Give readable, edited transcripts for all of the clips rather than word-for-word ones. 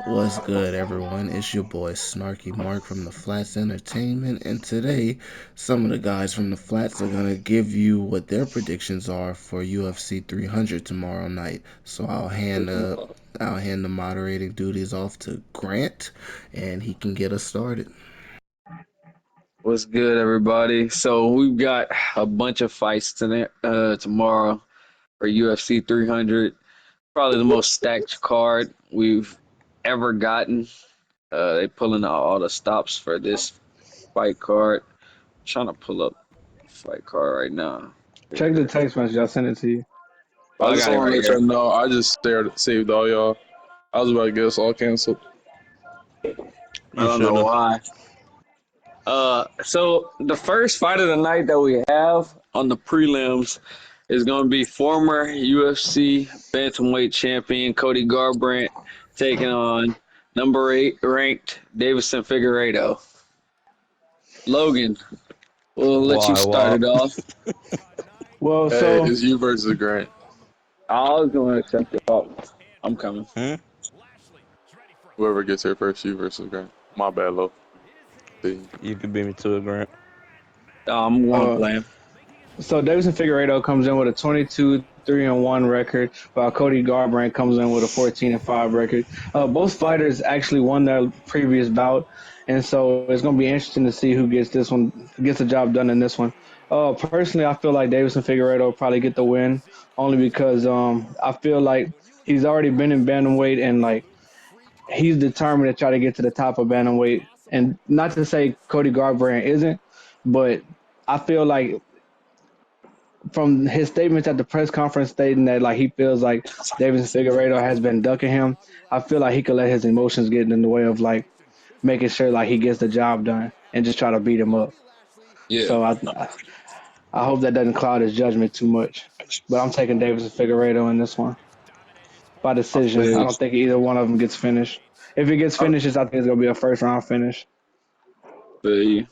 What's good, everyone? It's your boy Snarky Mark from the Flats Entertainment, and today some of the guys from the Flats are gonna give you what their predictions are for UFC 300 tomorrow night. So I'll hand the moderating duties off to Grant, and he can get us started. What's good, everybody? So we've got a bunch of fights tonight, tomorrow for UFC 300. Probably the most stacked card we've ever gotten. They pulling out all the stops for this fight card. Trying to pull up the fight card right now. Check the text message. I sent it to you. Oh, I I just got it want to right let here. y'all know I just saved all y'all. I was about to get us all canceled. I You don't know shouldn't why. So the first fight of the night that we have on the prelims is going to be former UFC bantamweight champion Cody Garbrandt taking on number 8 ranked Davison Figueiredo. Logan, we'll have. let you start Why? it off. Well, Hey, so it's you versus Grant. I was going to accept it. Oh, I'm coming. Hmm? Whoever gets here first, you versus Grant. My bad, Lo. See. You could beat me to it, Grant. I'm going to uh, play him. so Davison Figueredo comes in with a 22-3-1 record, while Cody Garbrandt comes in with a 14-5 record. Both fighters actually won their previous bout, and so it's going to be interesting to see who gets the job done in this one. Personally, I feel like Davison Figueredo will probably get the win, only because I feel like he's already been in bantamweight and like he's determined to try to get to the top of bantamweight. And not to say Cody Garbrandt isn't, but I feel like from his statements at the press conference stating that like he feels like Davidson Figueredo has been ducking him, I feel like he could let his emotions get in the way of like making sure like he gets the job done and just try to beat him up. Yeah. So I hope that doesn't cloud his judgment too much. But I'm taking Davidson Figueredo in this one by I decision. feel I you. don't think either one of them gets finished. If it gets I, finishes, I think it's gonna be a first round finish. Feel you.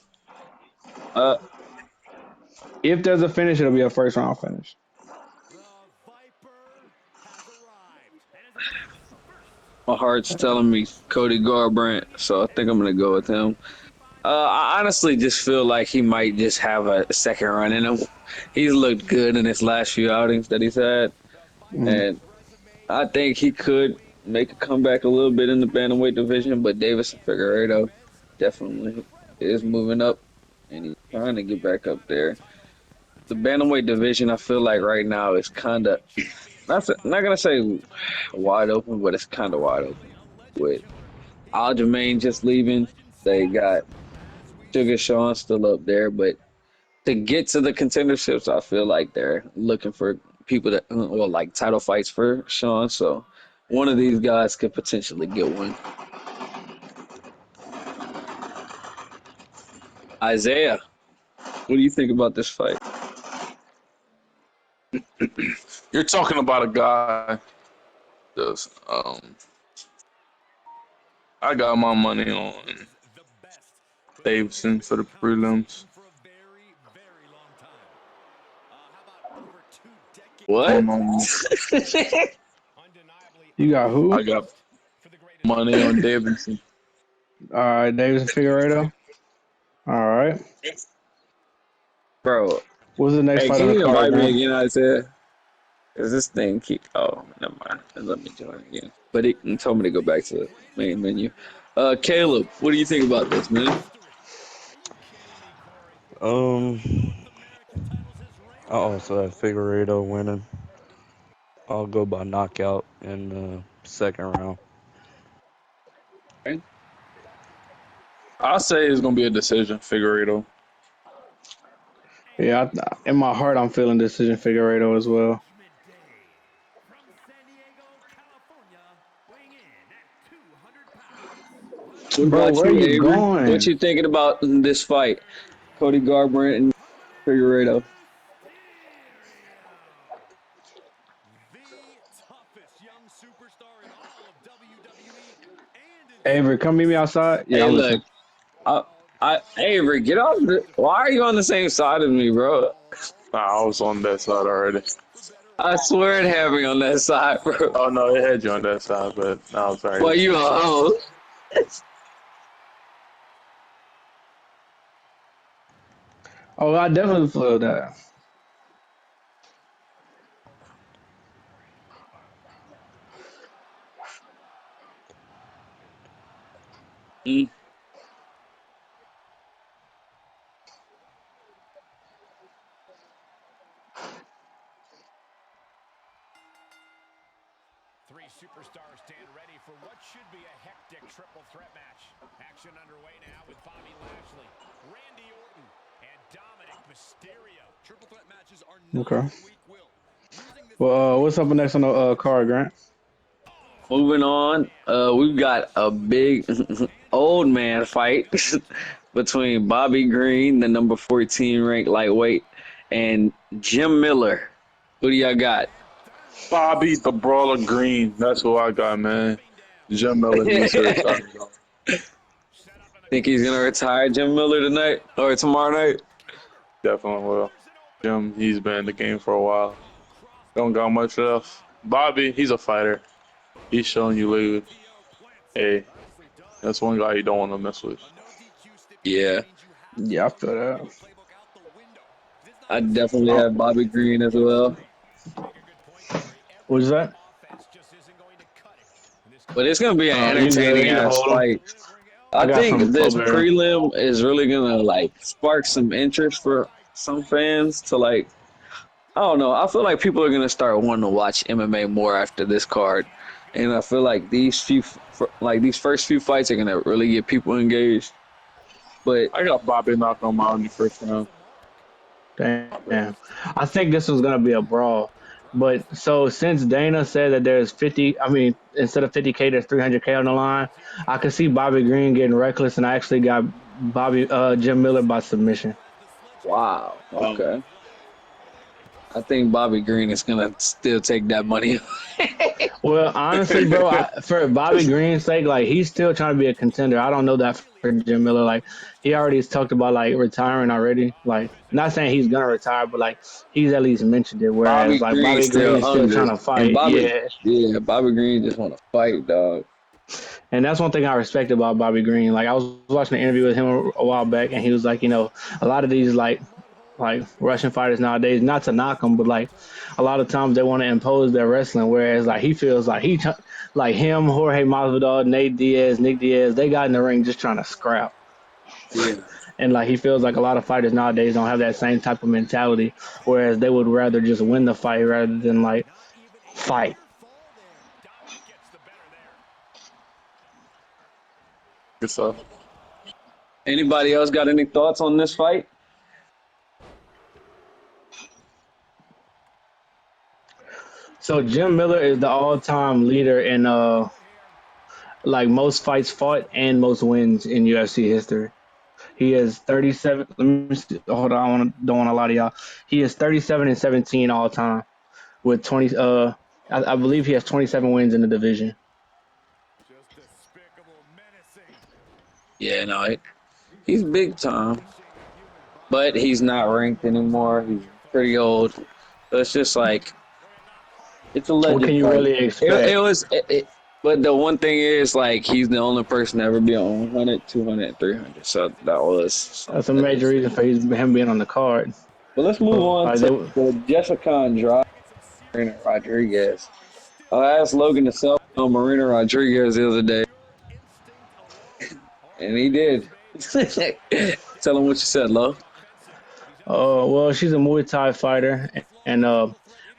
Uh, If there's a finish, it'll be a first round finish. my heart's telling me Cody Garbrandt, so I think I'm going to go with him. I honestly just feel like he might just have a second run in him. He's looked good in his last few outings that he's had, Mm. and I think he could make a comeback a little bit in the bantamweight division. But Davis Figueiredo definitely is moving up, and he's trying to get back up there. The bantamweight division, I feel like right now is kind of not gonna say wide open, but it's kind of wide open. With Aljamain just leaving, they got Sugar Sean still up there, but to get to the contenderships, I feel like they're looking for people that well, like title fights for Sean. So one of these guys could potentially get one. Isaiah, what do you think about this fight? you're talking about a guy. Just, I got my money on Davidson for the prelims. What? On You got who? I got money on Davidson. All right, Davis Figueredo. All right. Bro, What's the next hey, fight can on the you card, invite me Grant? again, Isaiah? Is this thing keep? Oh, never mind. Let me join again. But it told me to go back to the main menu. Caleb, what do you think about this, man? Um, I also have Figueredo winning. I'll go by knockout in the second round. I'll say it's gonna be a decision, Figueredo. Yeah, in my heart, I'm feeling decision Figueredo as well. What Bro, about where are you, you Avery? What going? you thinking about this fight? Cody Garbrandt and Figueredo. Avery, come meet me outside. Yeah, Hey, I'm look, listening. Avery, get off the. Why are you on the same side as me, bro? Nah, I was on that side already. I swear it had me on that side, bro. Oh no, it had you on that side, but no, I'm sorry. Boy, you a hoe. Oh, I definitely feel that. Mm. Three superstars stand ready for what should be a hectic triple threat match. Action underway now with Bobby Lashley, Randy Orton, and Dominic Mysterio. Triple threat matches are not Okay. for the weak-willed. Losing this match Well, may what's up cost next on the you your card, title. Grant? Moving on, we've got a big old man fight between Bobby Green, the number 14 ranked lightweight, and Jim Miller. Who do y'all got? Bobby the Brawler Green. That's who I got, man. Jim Miller needs to retire. Though. Think he's gonna retire Jim Miller tonight or tomorrow night? Definitely will. Jim, he's been in the game for a while. Don't got much else. Bobby, he's a fighter. He's showing you lately. Hey, that's one guy you don't want to mess with. Yeah, Yeah, I feel that. I definitely Oh, have Bobby Green as well. What's that? But it's gonna be an You good? entertaining You can ass hold them. fight. I I got think some this over here. prelim is really gonna like spark some interest for some fans to like. I don't know. I feel like people are gonna start wanting to watch MMA more after this card, and I feel like these first few fights are gonna really get people engaged. But I got Bobby knocking him out in the first round. Damn. I think this was gonna be a brawl. But so since Dana said that there's 50, I mean, instead of 50K, there's 300K on the line. I could see Bobby Green getting reckless, and I actually got Jim Miller by submission. wow, Um, okay. I think Bobby Green is gonna still take that money. Well, honestly, bro, for Bobby Green's sake, like he's still trying to be a contender. I don't know that for Jim Miller. Like he already has talked about like retiring already. Like not saying he's gonna retire, but like he's at least mentioned it. Whereas Bobby like Green Bobby Green still is still hungry, trying to and fight. Yeah, Bobby Green just want to fight, dog. and that's one thing I respect about Bobby Green. Like I was watching an interview with him a while back, and he was like, a lot of these like Russian fighters nowadays, not to knock them, but like a lot of times they want to impose their wrestling. Whereas like he feels like like him, Jorge Masvidal, Nate Diaz, Nick Diaz, they got in the ring just trying to scrap. Yeah, And like he feels like a lot of fighters nowadays don't have that same type of mentality. Whereas they would rather just win the fight rather than like fight. good stuff. anybody else got any thoughts on this fight? So Jim Miller is the all-time leader in like most fights fought and most wins in UFC history. He is 37. Let me see, hold on. Don't want to lie to y'all. He is 37 and 17 all time with 20. I believe he has 27 wins in the division. Yeah, no, he's big time, but he's not ranked anymore. He's pretty old. So it's just like it's a What can legend you fight. really It expect? was, but the one thing is like he's the only person to ever be on 100, 200, and 300. So that was That's something a that major is. reason for him being on the card. But let's move But on like to the Jessica Andrade Marina Rodriguez. I asked Logan to sell on Marina Rodriguez the other day, and he did. Tell him what you said, Lo. well, she's a Muay Thai fighter, and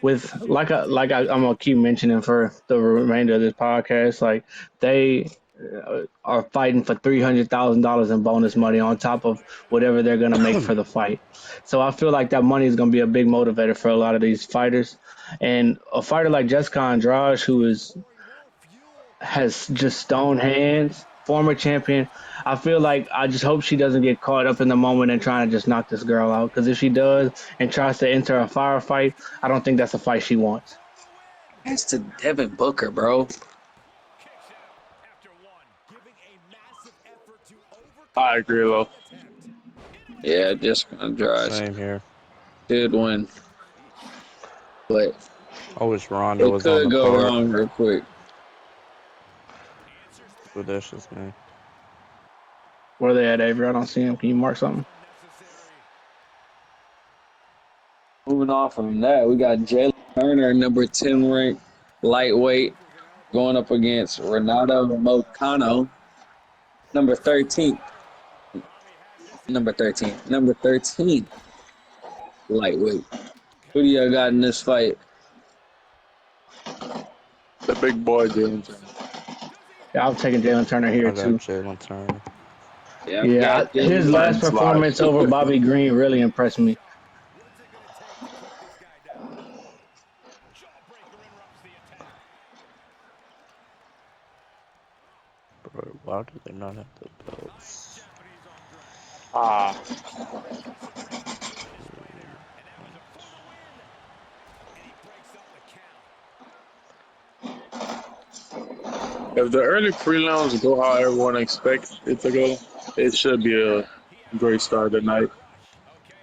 with I'm gonna keep mentioning for the remainder of this podcast, like they are fighting for $300,000 in bonus money on top of whatever they're gonna make for the fight. So I feel like that money is gonna be a big motivator for a lot of these fighters, and a fighter like Jessica Andrade, who is has just stone hands, former champion. I feel like I just hope she doesn't get caught up in the moment and trying to just knock this girl out. Because if she does and tries to enter a firefight, I don't think that's a fight she wants. That's to Devin Booker, bro. I agree, though. Yeah, Jessica Andrade Same here. did win, but I wish Ronda It was on could the go card, wrong real quick. but that's just me. Where are they at, Avery? I don't see him. Can you mark something? Moving on from that, we got Jalen Turner, number 10 ranked lightweight, going up against Renato Moicano, number 13. Number 13 lightweight. Who do y'all got in this fight? The big boy Jalen Turner. Yeah, I'm taking Jalen Turner here I got too. Jalen Turner. Yeah, I've got Yeah, his Jalen. last Landslide. performance over Bobby Green really impressed me. Bro, why do they not have the belts? Ah, if the early prelims go how everyone expects it to go, it should be a great start tonight.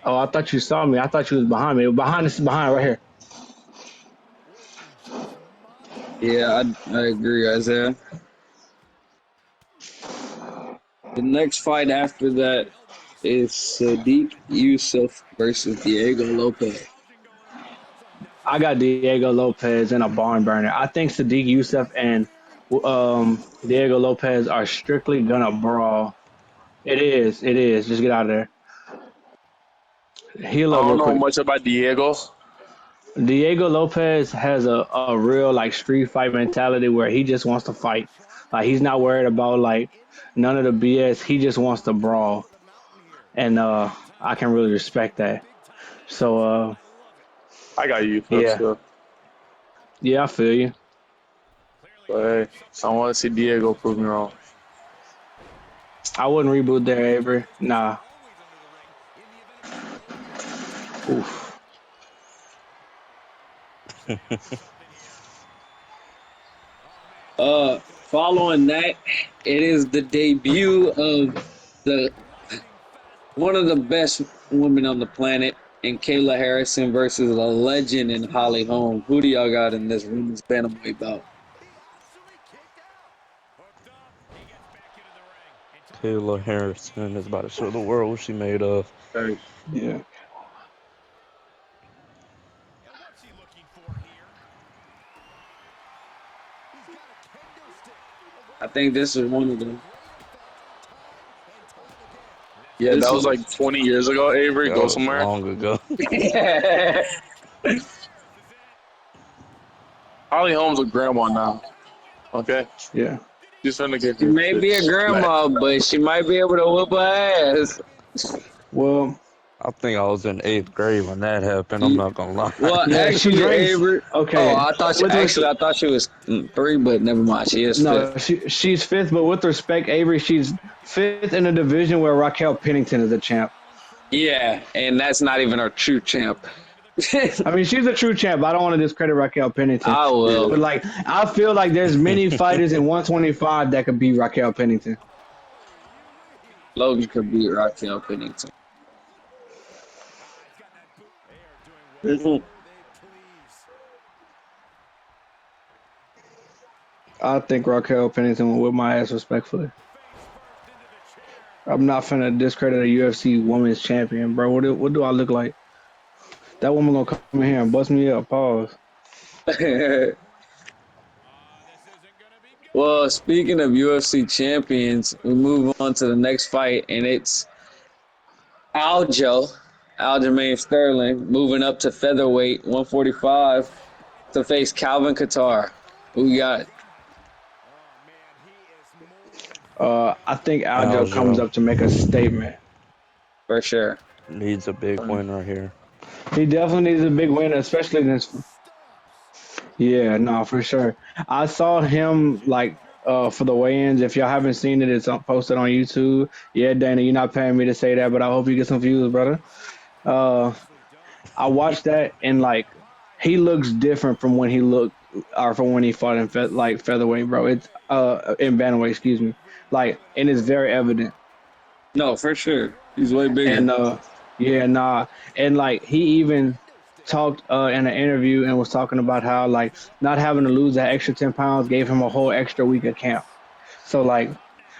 Oh, I thought you saw me. I thought you was behind me. Behind this, behind right here. Yeah, I agree, Isaiah. The next fight after that is Sadiq Yusuf versus Diego Lopez. I got Diego Lopez and a barn burner. I think Sadiq Youssef and Diego Lopez are strictly gonna brawl. It is. It is. Just get out of there. Heal I up don't real know quick. much about Diego. Diego Lopez has a real like street fight mentality where he just wants to fight. Like he's not worried about like none of the BS. He just wants to brawl, and I can really respect that. So I got you for yeah, sure. yeah, I feel you. But hey, I want to see Diego prove me wrong. I wouldn't reboot there, Avery. Nah. Oof. Following that, it is the debut of the one of the best women on the planet, and Kayla Harrison versus a legend in Holly Holm. Who do y'all got in this women's bantamweight bout? Kayla Harrison is about to show the world what she made of. Hey, Yeah. I think this is one of them. yeah, This that was is like 20 years ago. Avery, That go was somewhere. long ago. Holly Holmes a grandma now. Okay, Yeah. she's finna get she her may shit be a smacked. grandma, but she might be able to whoop her ass. Well, I think I was in eighth grade when that happened. I'm She- not gonna lie. Well, yeah, she's actually, ranked. Avery. Oh, Okay. With I thought she was three, but never mind. She is fifth. no, she's fifth, but with respect, Avery, she's fifth in a division where Raquel Pennington is the champ. Yeah, and that's not even our true champ. I mean, she's a true champ. I don't want to discredit Raquel Pennington, I will. but Yeah, like, I feel like there's many fighters in 125 that could beat Raquel Pennington. Logan could beat Raquel Pennington. Mhm. I think Raquel Pennington will whip my ass respectfully. I'm not finna discredit a UFC women's champion, bro. What do I look like? That woman gonna come in here and bust me up. Pause. Well, speaking of UFC champions, we move on to the next fight, and it's Aljamain Sterling, moving up to featherweight 145 to face Calvin Kattar. Who you got? I think Aljo comes Aljo up to make a statement. For sure. needs a big win right here. He definitely needs a big win, especially in this. Yeah, no, for sure. I saw him like for the weigh-ins. If y'all haven't seen it, it's posted on YouTube. Yeah, Dana, you're not paying me to say that, but I hope you get some views, brother. Uh, I watched that and like he looks different from when he looked or from when he fought in like featherweight, bro. It's in bantamweight, excuse me. Like, and it's very evident. No, for sure. He's way bigger. And yeah, nah, and like he even talked in an interview and was talking about how like not having to lose that extra 10 pounds gave him a whole extra week of camp. So like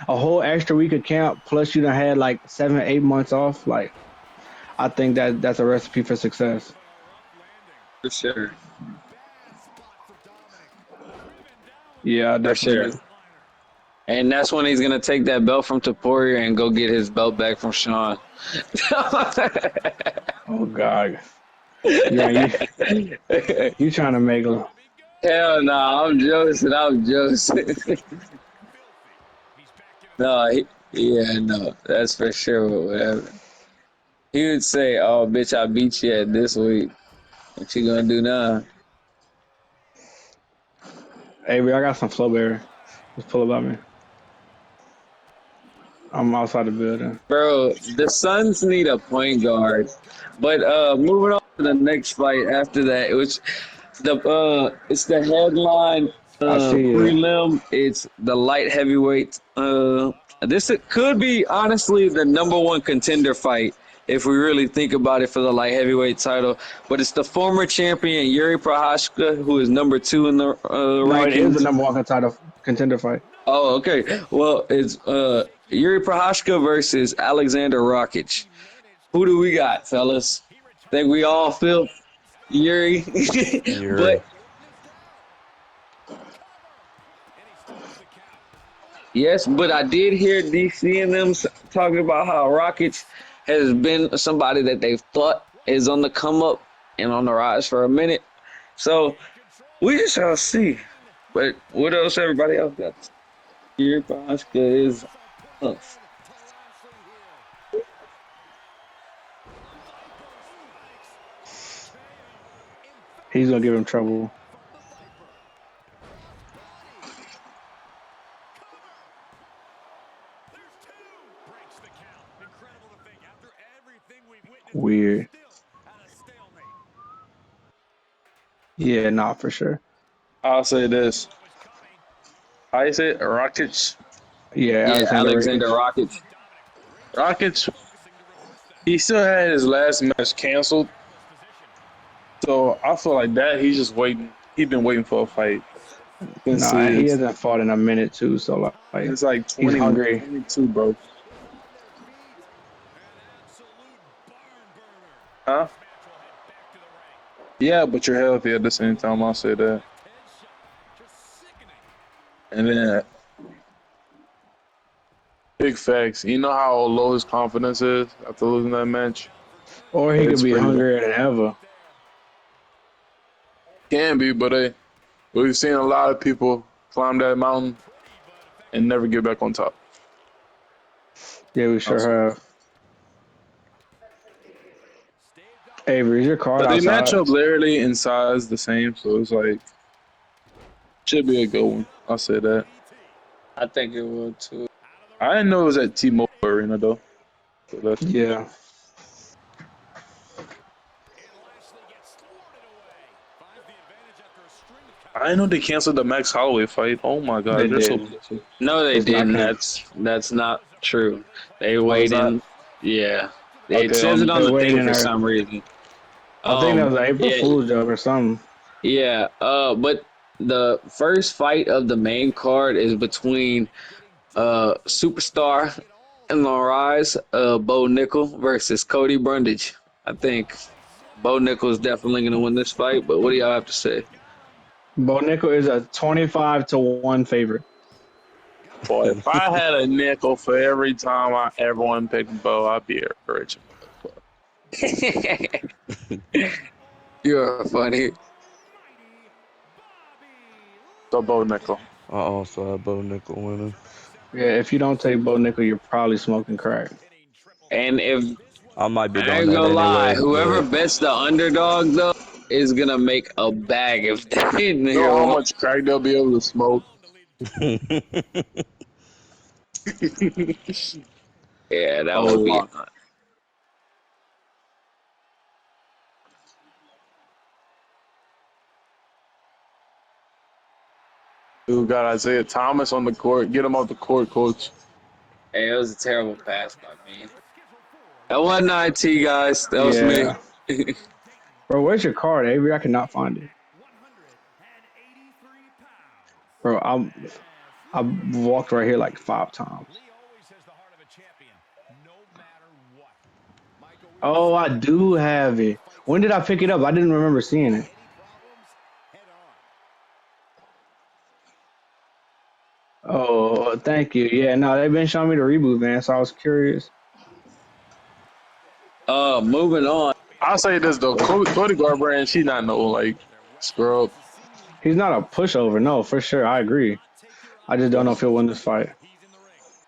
a whole extra week of camp plus you done had like 7, 8 months off. Like I think that's a recipe for success. For sure. Yeah, I For definitely sure. do. And that's when he's gonna take that belt from Taporia and go get his belt back from Sean. Oh God, you trying to make Hell no, I'm joking. I'm joking. No, yeah, no, that's for sure. Whatever. He would say, "Oh, bitch, I beat you at this week. What you gonna do now?" Avery, I got some Flowberry. Just pull up on me. I'm outside the building. Bro, the Suns need a point guard. But moving on to the next fight after that, which it's the headline I see it. prelim. It's the light heavyweight. This could be honestly the number one contender fight if we really think about it for the light heavyweight title. But it's the former champion Yuri Prohashka, who is number 2 in the No, it is the rankings. number one contender fight. Oh, okay. Well, it's Yuri Prohashka versus Alexander Rakic. Who do we got, fellas? Think we all feel Yuri, Yuri. but yes, but I did hear DC and them talking about how Rakic has been somebody that they've thought is on the come up and on the rise for a minute. So we just shall see. But what else everybody else got? Yuri Prohashka is tough. He's gonna give him trouble. Weird. Yeah, not for sure. I'll say this. How you say it? Rockets. Yeah, Yeah, Alexander Alexander Rakic. Rakic. Rockets. He still had his last match canceled, so I feel like that he's just waiting. He's been waiting for a fight since No, he his. hasn't fought in a minute too. So like It's like he's 20, hungry. 22, bro. Huh? Yeah, but you're healthy at the same time. I'll say that. And then big facts. You know how low his confidence is after losing that match. Or he could It's be pretty low. hungrier than ever. Can be, but we've seen a lot of people climb that mountain and never get back on top. Yeah, we I'll say. sure have. Avery, is your card But they match outside? up literally in size the same, so it's like should be a good one. I'll say that. I think it will too. I didn't know it was at T-Mobile Arena though. So that's Yeah. I didn't know they canceled the Max Holloway fight. Oh my They god, they're so didn't. pussy. No, they It's not didn't. can. That's not true. They Oh, it's not? waiting. Yeah, it Okay, says it on They're the thing waiting. for Or some reason. I think that was an April Yeah, Fool's joke or something. yeah. But the first fight of the main card is between superstar in the rise, Bo Nickel versus Cody Brundage. I think Bo Nickel is definitely going to win this fight. But what do y'all have to say? Bo Nickel is a 25-1 favorite. boy. If I had a nickel for every time I ever won picked Bo, I'd be a rich motherfucker. You're funny. So Bo nickel. I also have Bo Nickel winning. Yeah, if you don't take Bo Nickel, you're probably smoking crack. And if I might be I doing ain't that gonna lie, anyway, whoever but bets the underdog though is gonna make a bag if they in You know here. how much crack they'll be able to smoke? Yeah, that A would be. lot. Dude got Isaiah Thomas on the court. Get him off the court, coach. Hey, it was a terrible pass by me. That wasn't IT, guys. That was me. Yeah. Bro, where's your card, Avery? I cannot find it. Bro, I've walked right here like 5 times. Lee always has the heart of a champion, no matter what. Michael, we Oh, I respect do the have way he it. fights When did I back. pick it up? I didn't remember seeing it. Any problems, head on. Oh, thank you. Yeah, no, they've been showing me the reboot, man. So I was curious. Moving on. I'll say this though, Cody Garbrandt, she not no like scrub. He's not a pushover, no, for sure. I agree. I just don't know if he'll win this fight.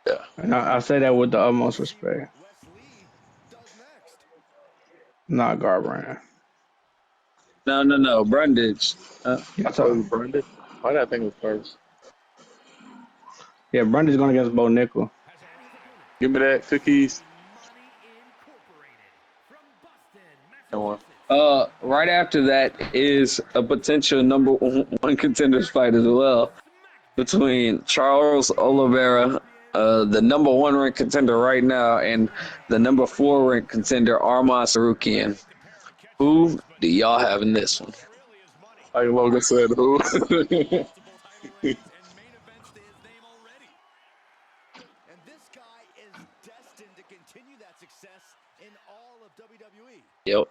Yeah. And I say that with the utmost respect. Not Garbrandt. No, Brundage. Yeah, Oh, it was Brandon. Why did I think it was first? yeah, Brundage going against Bo Nickel. Give me that cookies. That one. Right after that is a potential number one contenders fight as well between Charles Oliveira, the number one ranked contender right now, and the number four ranked contender Arman Sarukian. Who do y'all have in this one? Like Logan said, who? And this guy is destined to continue that success in all of WWE. Yep.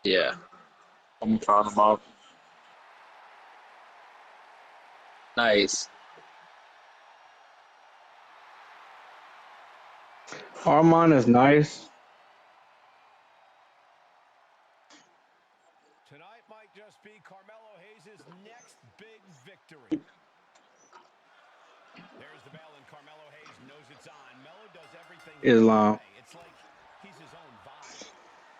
Yeah. I'm trying them out. Nice. Armand is nice. Tonight might just be Carmelo Hayes' next big victory. There's the bell, and Carmelo Hayes knows it's on. Melo does everything his own Islam. way. It's like he's his own vibe.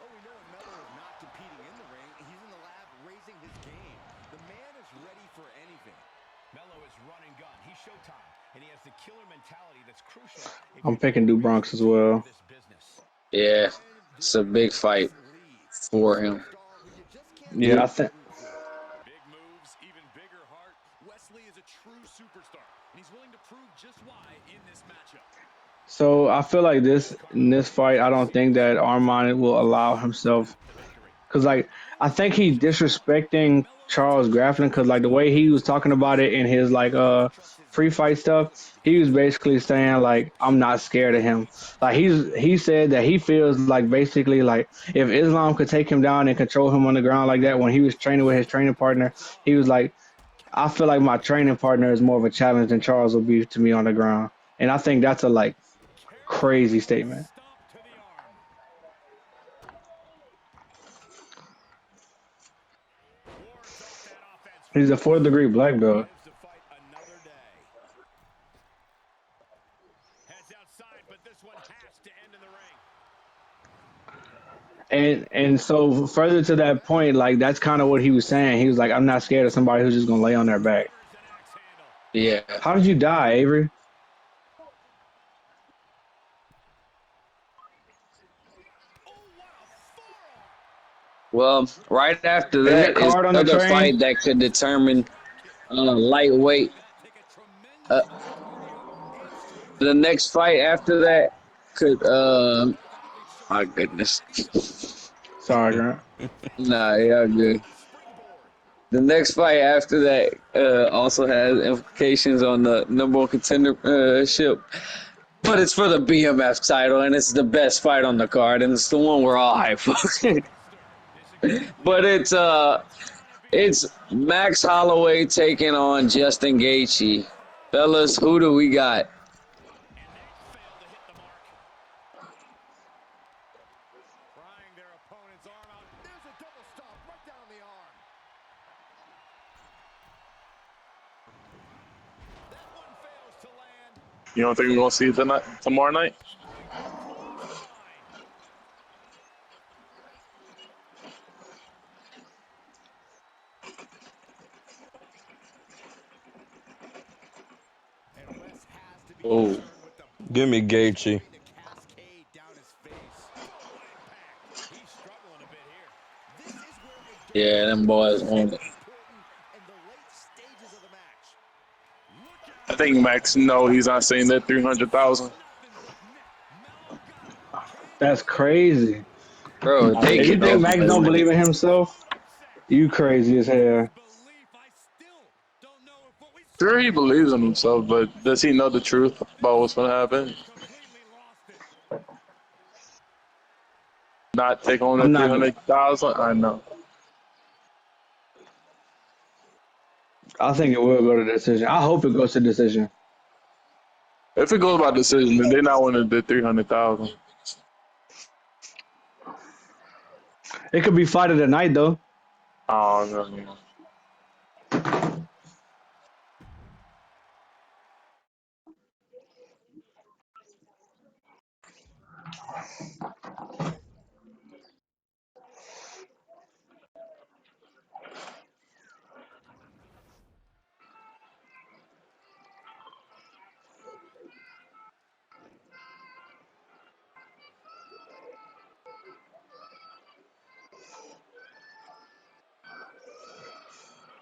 Oh, we know when Melo is not competing in the ring, he's in the lab raising his game. The man is ready for anything. Melo is run and gun. He's Showtime, and he has the killer mentality that's crucial if I'm you're trying picking to Du really Bronx as succeed in well. this business. Yeah. It's a big fight for him. Yeah, I Yep. think. Big moves, even bigger heart. Wesley is a true superstar, and he's willing to prove just why in this matchup. So I feel like in this fight, I don't think that Armand will allow himself. Cause like I think he disrespecting Charles Grafflin. Cause like the way he was talking about it in his like free fight stuff, he was basically saying like I'm not scared of him. Like he said that he feels like basically like if Islam could take him down and control him on the ground like that when he was training with his training partner, he was like I feel like my training partner is more of a challenge than Charles will be to me on the ground. And I think that's a like crazy statement. He's a fourth degree black belt. And so further to that point, like that's kind of what he was saying. He was like, I'm not scared of somebody who's just gonna lay on their back. Yeah. How did you die, Avery? Well, right after Is your that is card on the another train? fight that could determine lightweight. Uh, the next fight after that could my goodness. Sorry, Grant. Nah, yeah, good. The next fight after that also has implications on the number one contendership, but it's for the BMF title, and it's the best fight on the card, and it's the one we're all hyped for. But it's Max Holloway taking on Justin Gaethje. Fellas, who do we got? You don't think we're gonna see it tomorrow night? Oh, Give me Gaethje. yeah, them boys on it. I think Max, no, he's not saying that 300,000. That's crazy. Bro, they If you can think they Max don't believe in himself, you crazy as hell. Sure, he believes in himself, but does he know the truth about what's gonna happen? Not take home the I'm three not. hundred thousand. I know. I think it will go to decision. I hope it goes to decision. If it goes by decision, then they're not winning the 300,000. It could be fight of the night though. I don't know.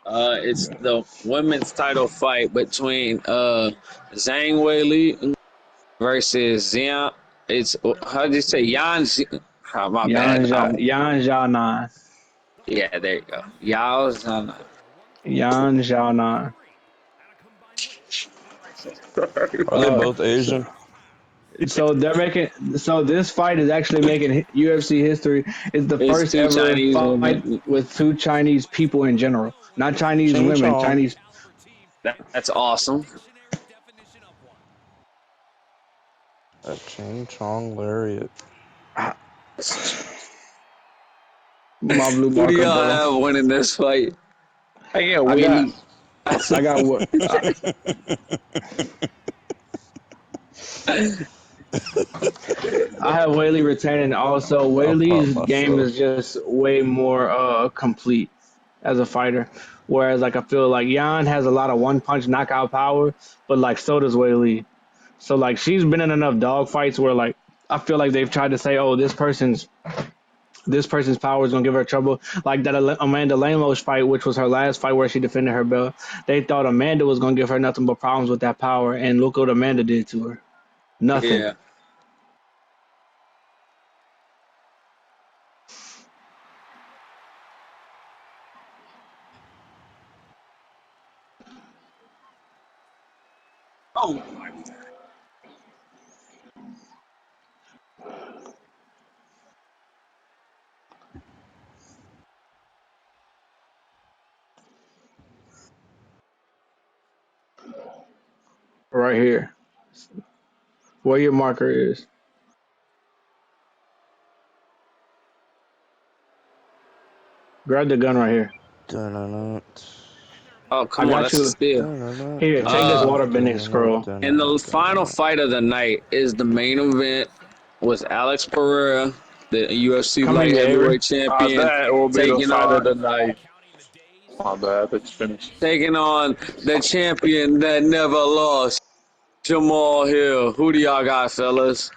it's the women's title fight between Zhang Weili versus Xian. It's how do you say Yan? Oh, my bad. Yan Xiaonan. Yeah, there you go. Yao Zhang. Yan Xiaonan. Are they Uh, both Asian? so they're making. So this fight is actually making UFC history. It's the It's first two ever Chinese fight women. with two Chinese people in general, not Chinese Ching women. Chong. Chinese. That's awesome. A Ching Chong lariat. My blue Who do marker, y'all bro. have winning this fight? I get I got. Willie. I got what. I have Whaley retaining. Also, I popped Whaley's game myself. is just way more complete as a fighter. Whereas, like, I feel like Yan has a lot of one punch knockout power, but like so does Whaley. So like she's been in enough dog fights where like I feel like they've tried to say, oh, this person's power is gonna give her trouble. Like that Amanda Lemos fight, which was her last fight where she defended her belt. They thought Amanda was gonna give her nothing but problems with that power, and look what Amanda did to her. Nothing. Yeah. Oh, Right here, where your marker is. Grab the gun right here. Dun-dun-dun. oh, I come on, got that's a you. steal. Dun-dun-dun, Here, take this Uh, dun-dun-dun, water bending dun-dun-dun, scroll. and the dun-dun-dun, final dun-dun-dun. fight of the night is the main event. Was Alex Pereira, the UFC Come light here, Avery. heavyweight champion, That will be the taking fight of on the night. My bad. Let's finish. taking on the champion that never lost, Jamal Hill. Who do y'all got, fellas?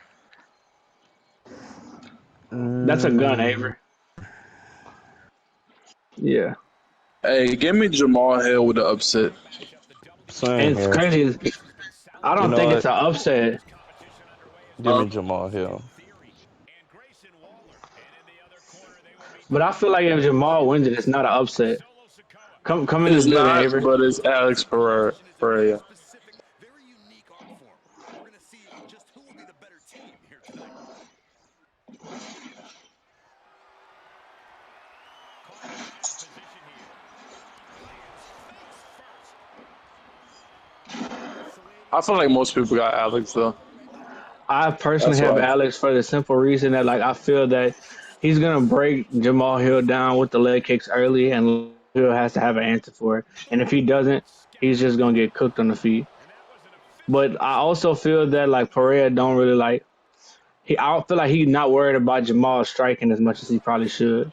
That's a gun, Mm, Avery. Yeah. Hey, give me Jamal Hill with the upset. same And it's here. crazy. I You don't know think it's what? an upset, Give me Jamal Hill. but I feel like if Jamal wins it, it's not an upset. Come in It's this building, not, Avery. but it's Alex Pereira. Pereira. I feel like most people got Alex though. I personally That's have why. Alex for the simple reason that like I feel that he's gonna break Jamal Hill down with the leg kicks early, and Hill has to have an answer for it. And if he doesn't, he's just gonna get cooked on the feet. But I also feel that like Pereira don't really like he. I don't feel like he's not worried about Jamal striking as much as he probably should.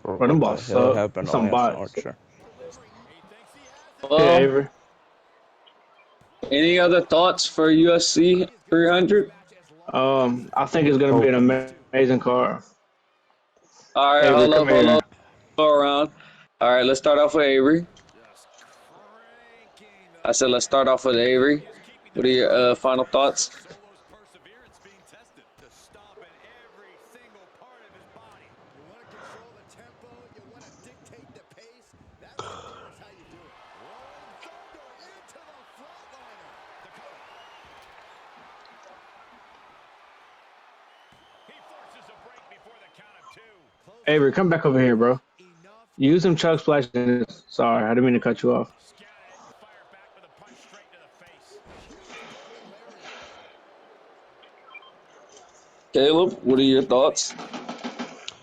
Or Bro, them what the balls hell suck. happened to Some Lance bots. Archer? Yeah, Well, Avery. any other thoughts for UFC 300? I think it's gonna be Hope an amazing card. All right, Avery, hold come up, hold up. here. Go around. All right, let's start off with Avery. I said let's start off with Avery. What are your final thoughts? Solo's perseverance being tested. To stomp at every single part of his body. You want to control the tempo. You want to dictate the pace. That's of course how you do it. Rolling thunder into the flatliner. The cover. He forces a break before the count of two. Closing Avery, in come on back over here, bro. enough. Use some chug splash. Sorry, I didn't mean to cut you off. Scout it and fire back with a punch straight to the face. Huge target lariat. Caleb, what are your thoughts?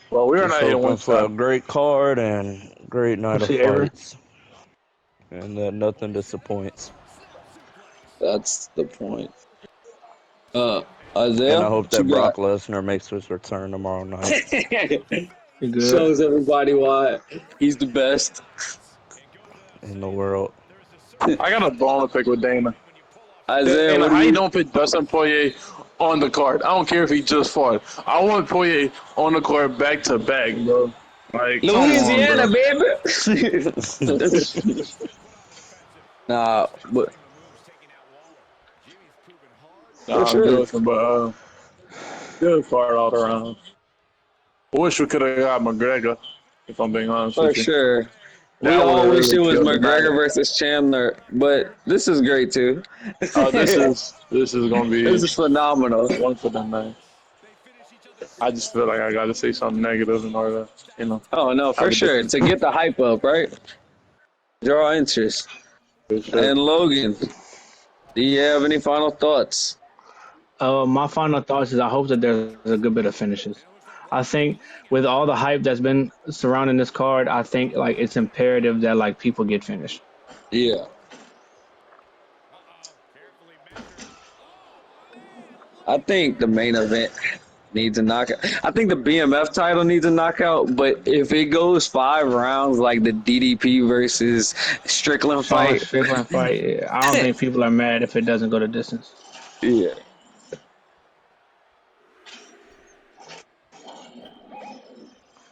Well, we are Just not here hoping one for a time. great card and great night Let's of see, Avery. fights, and that nothing disappoints. That's the point. Uh, And Isaiah, I hope what you that got? Brock Lesnar makes his return tomorrow night You good? Shows everybody why he's the best. in the world. I got a bone to pick with Dana. Isaiah, Dana, what do how you you? don't put Dustin Poirier on the card? I don't care if he just fought. I want Poirier on the card back to back, bro. Like, come on, Louisiana, bro. baby. Nah, but for Nah, I'm sure, joking, but good fight all around. I wish we could have got McGregor, if I'm being honest for with you. sure. We That would all have wish it really was killed the night. McGregor versus Chandler, but this is great too. Oh, this This is gonna be is phenomenal. one for the night. I just feel like I got to say something negative in order to, Oh no, for have a sure. different To get the hype up, right? Draw interest. for sure. And Logan, do you have any final thoughts? My final thoughts is I hope that there's a good bit of finishes. I think with all the hype that's been surrounding this card, I think like it's imperative that like people get finished. Yeah, I think the main event needs a knockout. I think the BMF title needs a knockout, but if it goes 5 rounds like the DDP versus Strickland Sean fight, Strickland fight. I don't think people are mad if it doesn't go the distance. yeah.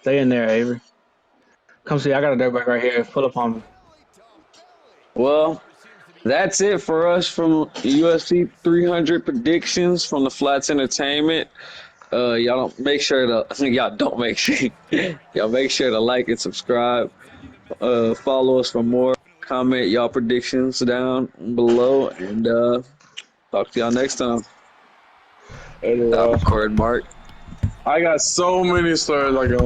Stay in there, Avery. Come see, I got a dirt bike right here. Pull up on me. Well, that's it for us from UFC 300 predictions from the Flats Entertainment. Y'all don't make sure to y'all don't make sure y'all make sure to like and subscribe. Follow us for more. Comment y'all predictions down below, and talk to y'all next time. Anyway, Stop recording, Mark. I got so many stories I can